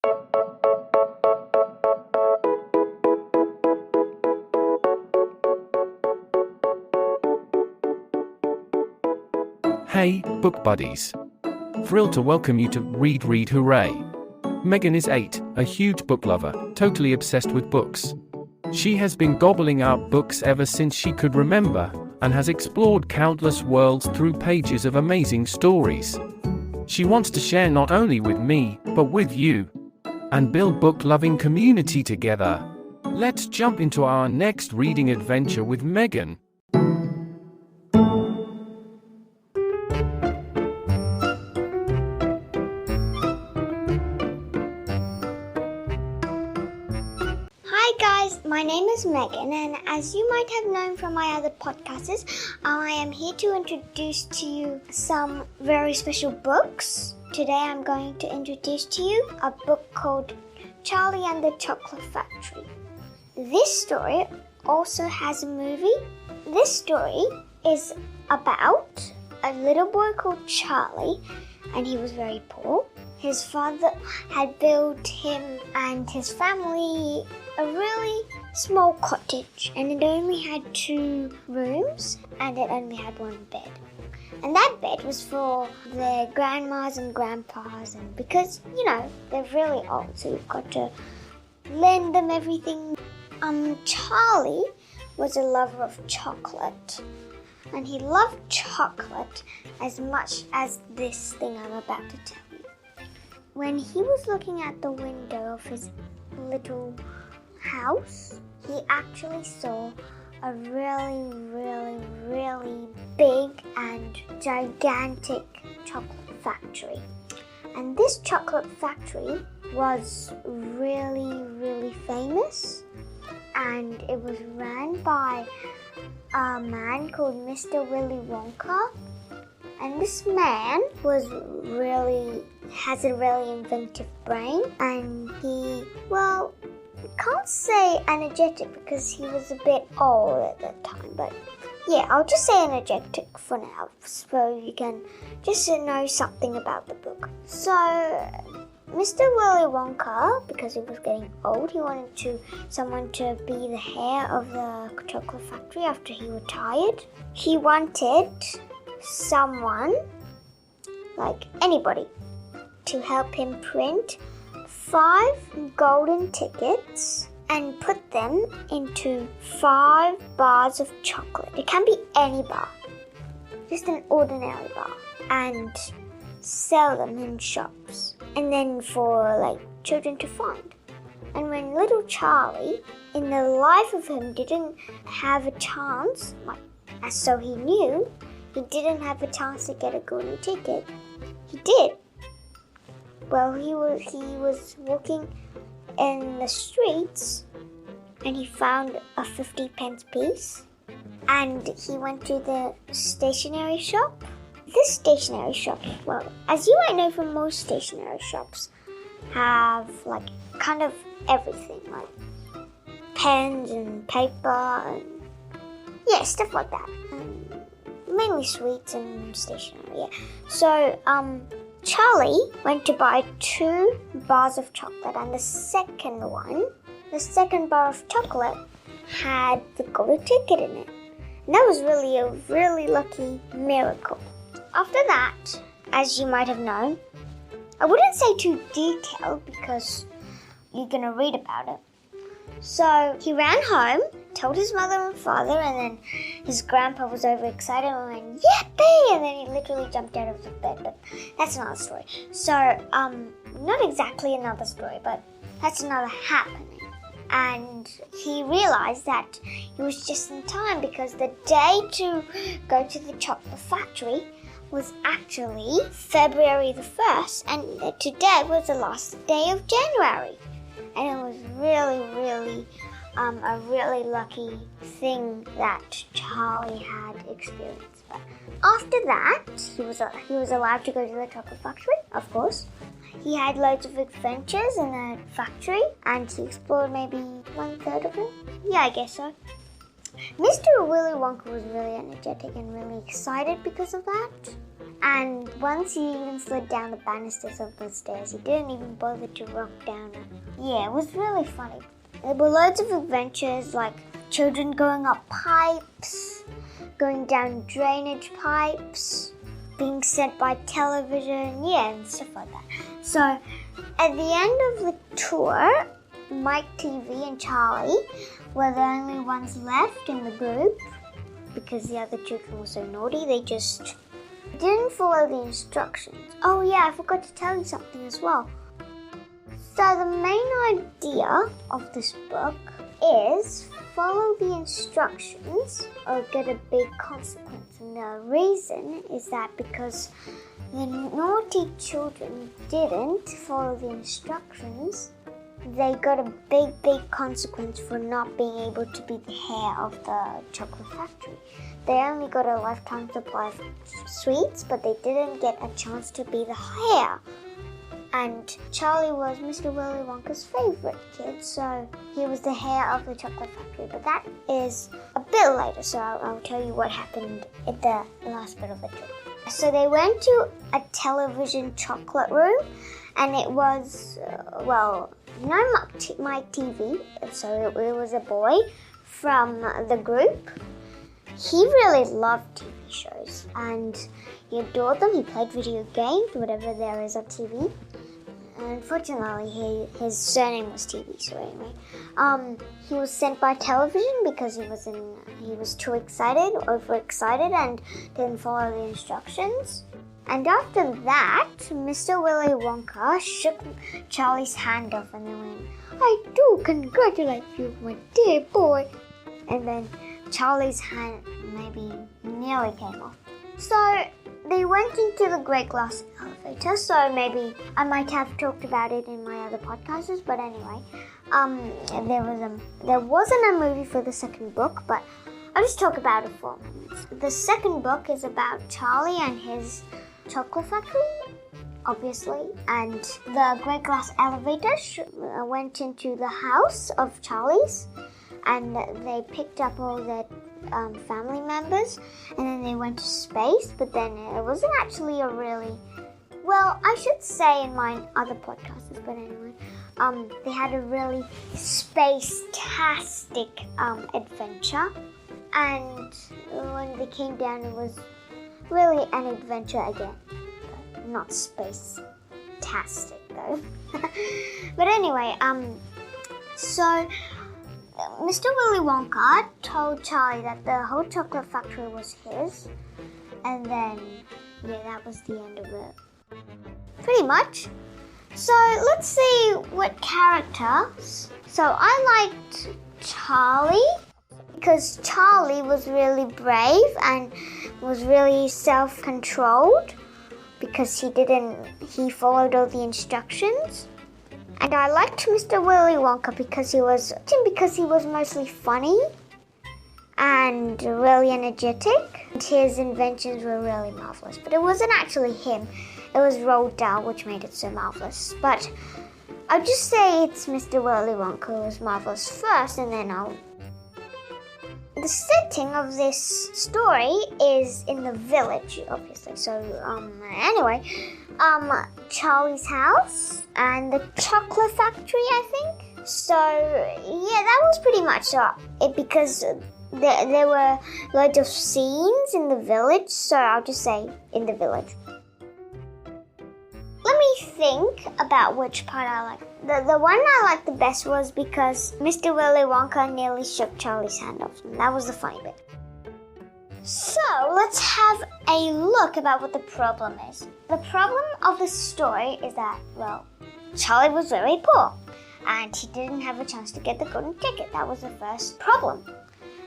Hey, book buddies! Thrilled to welcome you to Read Hurray! Megan is 8, a huge book lover, totally obsessed with books. She has been gobbling up books ever since she could remember, and has explored countless worlds through pages of amazing stories. She wants to share not only with me, but with you, and build book-loving community together. Let's jump into our next reading adventure with Megan. Hi guys, my name is Megan, and as you might have known from my other podcasts, I am here to introduce to you some very special books. Today I'm going to introduce to you a book called Charlie and the Chocolate Factory. This story also has a movie. This story is about a little boy called Charlie, and he was very poor. His father had built him and his family a really small cottage, and it only had 2 rooms and it only had 1 bed. And that bed was for their grandmas and grandpas, and because, they're really old, so you've got to lend them everything. Charlie was a lover of chocolate, and he loved chocolate as much as this thing I'm about to tell you. When he was looking at the window of his little house, he actually saw a really, really, really big and gigantic chocolate factory. And this chocolate factory was really, really famous, and it was run by a man called Mr. Willy Wonka. And this man has a really inventive brain, and can't say energetic because he was a bit old at that time, but yeah, I'll just say energetic for now so you can just know something about the book. So Mr. Willy Wonka, because he was getting old, he wanted someone to be the heir of the chocolate factory after he retired. He wanted someone, like anybody, to help him print 5 golden tickets and put them into 5 bars of chocolate. It can be any bar, just an ordinary bar, and sell them in shops, and then for children to find. And when little Charlie, in the life of him, didn't have a chance, as so he knew, he didn't have a chance to get a golden ticket. He did. Well, he was walking in the streets, and he found a 50-pence piece, and he went to the stationery shop. This stationery shop, well, as you might know from most stationery shops, have kind of everything, like pens and paper and stuff like that. Mainly sweets and stationery, yeah. So, Charlie went to buy 2 bars of chocolate, and the second bar of chocolate had the golden ticket in it. And that was really a really lucky miracle. After that, as you might have known, I wouldn't say too detailed because you're going to read about it. So he ran home, told his mother and father, and then his grandpa was overexcited and went, "Yippee!" And then he literally jumped out of the bed, but that's another story. So, not exactly another story, but that's another happening. And he realized that he was just in time because the day to go to the chocolate factory was actually February the 1st, and today was the last day of January. And it was really, really a really lucky thing that Charlie had experienced. But after that, he was allowed to go to the chocolate factory, of course. He had loads of adventures in the factory, and he explored maybe 1/3 of it. Yeah, I guess so. Mr. Willy Wonka was really energetic and really excited because of that. And once he even slid down the banisters of the stairs. He didn't even bother to rock down it. Yeah, it was really funny. There were loads of adventures, like children going up pipes, going down drainage pipes, being sent by television, and stuff like that. So, at the end of the tour, Mike TV and Charlie were the only ones left in the group because the other children were so naughty. They just didn't follow the instructions. Oh yeah, I forgot to tell you something as well. So the main idea of this book is follow the instructions or get a big consequence. And the reason is that because the naughty children didn't follow the instructions, they got a big consequence for not being able to be the heir of the chocolate factory. They only got a lifetime supply of sweets, but they didn't get a chance to be the heir. And Charlie was Mr. Willy Wonka's favorite kid, so he was the heir of the chocolate factory. But that is a bit later, so I'll tell you what happened at the last bit of the trip. So they went to a television chocolate room, and it was, Mike TV, so it was a boy from the group. He really loved TV shows, and he adored them. He played video games, whatever there is on TV. Unfortunately, his surname was TV, so anyway. He was sent by television because he was too excited, overexcited, and didn't follow the instructions. And after that, Mr. Willy Wonka shook Charlie's hand off and then went, "I do congratulate you, my dear boy." And then Charlie's hand maybe nearly came off. So they went into the great glass elevator, so maybe I might have talked about it in my other podcasts, but anyway, there wasn't a movie for the second book, but I'll just talk about it for minutes. The second book is about Charlie and his chocolate factory, obviously, and the great glass elevator went into the house of Charlie's, and they picked up all their family members, and then they went to space, but then it wasn't actually a really, well, I should say in my other podcasts, but anyway, they had a really space-tastic adventure, and when they came down, it was really an adventure again, but not space-tastic though. But anyway, so Mr. Willy Wonka told Charlie that the whole chocolate factory was his, and then, that was the end of it. Pretty much. So let's see what characters. So I liked Charlie because Charlie was really brave and was really self-controlled because he followed all the instructions. And I liked Mr. Willy Wonka because he was mostly funny and really energetic. And his inventions were really marvelous. But it wasn't actually him. It was Roald Dahl, which made it so marvelous. But I'll just say it's Mr. Willy Wonka who was marvelous first, and then The setting of this story is in the village, obviously. So, anyway, Charlie's house and the chocolate factory, I think. So, that was pretty much it because there were loads of scenes in the village. So I'll just say in the village. Let me think about which part I like. The one I liked the best was because Mr. Willy Wonka nearly shook Charlie's hand off. And that was the funny bit. So, let's have a look about what the problem is. The problem of the story is that, Charlie was very poor. And he didn't have a chance to get the golden ticket. That was the first problem.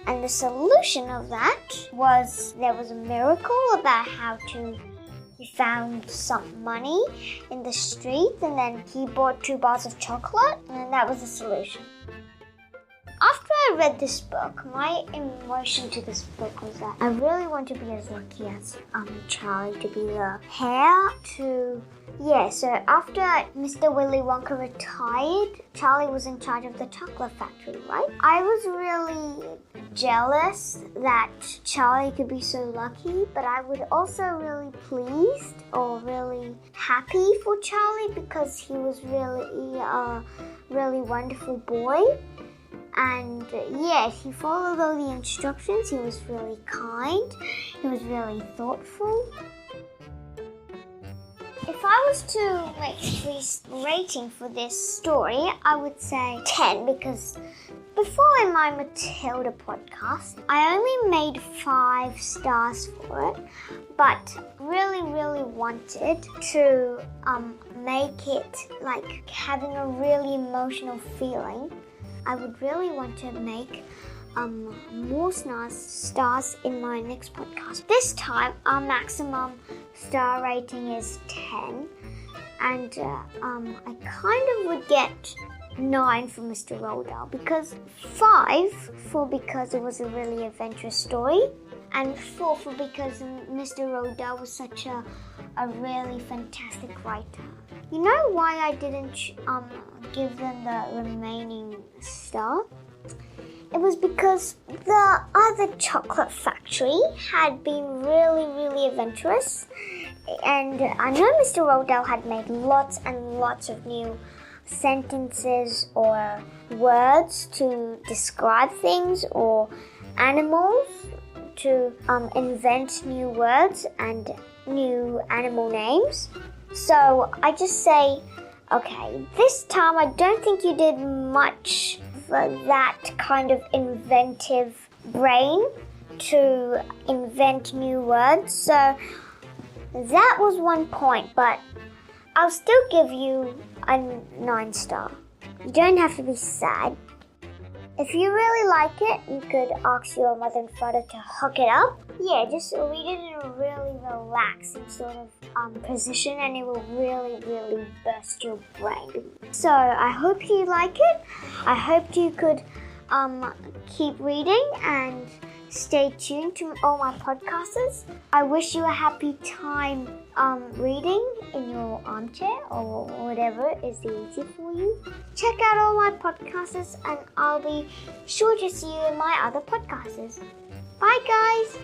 And the solution of that was there was a miracle about how he found some money in the street, and then he bought 2 bars of chocolate, and that was the solution. after I read this book, my emotion to this book was that I really want to be as lucky as Charlie to be the heir to... Yeah, so after Mr. Willy Wonka retired, Charlie was in charge of the chocolate factory, right? I was really jealous that Charlie could be so lucky, but I was also really pleased or really happy for Charlie because he was really a really wonderful boy. And yeah, he followed all the instructions. He was really kind. He was really thoughtful. If I was to make a rating for this story, I would say 10 because before in my Matilda podcast, I only made 5 stars for it, but really wanted to make it like having a really emotional feeling. I would really want to make more stars in my next podcast. This time, our maximum star rating is 10, and I kind of would get 9 for Mr. Roald Dahl because 5 because it was a really adventurous story, and 4 because Mr. Roald Dahl was such a really fantastic writer. You know why I didn't give them the remaining star? It was because the other chocolate factory had been really adventurous, and I know Mr. Roald Dahl had made lots and lots of new sentences or words to describe things or animals, to invent new words and new animal names. So I just say, okay, this time I don't think you did much for that kind of inventive brain to invent new words. So that was 1 point, but I'll still give you a 9 star. You don't have to be sad. If you really like it, you could ask your mother and father to hook it up. Yeah, just read it in a really relaxing sort of position, and it will really burst your brain. So I hope you like it. I hope you could keep reading and stay tuned to all my podcasts. I wish you a happy time reading in your armchair or whatever is easy for you. Check out all my podcasts and I'll be sure to see you in my other podcasts. Bye guys!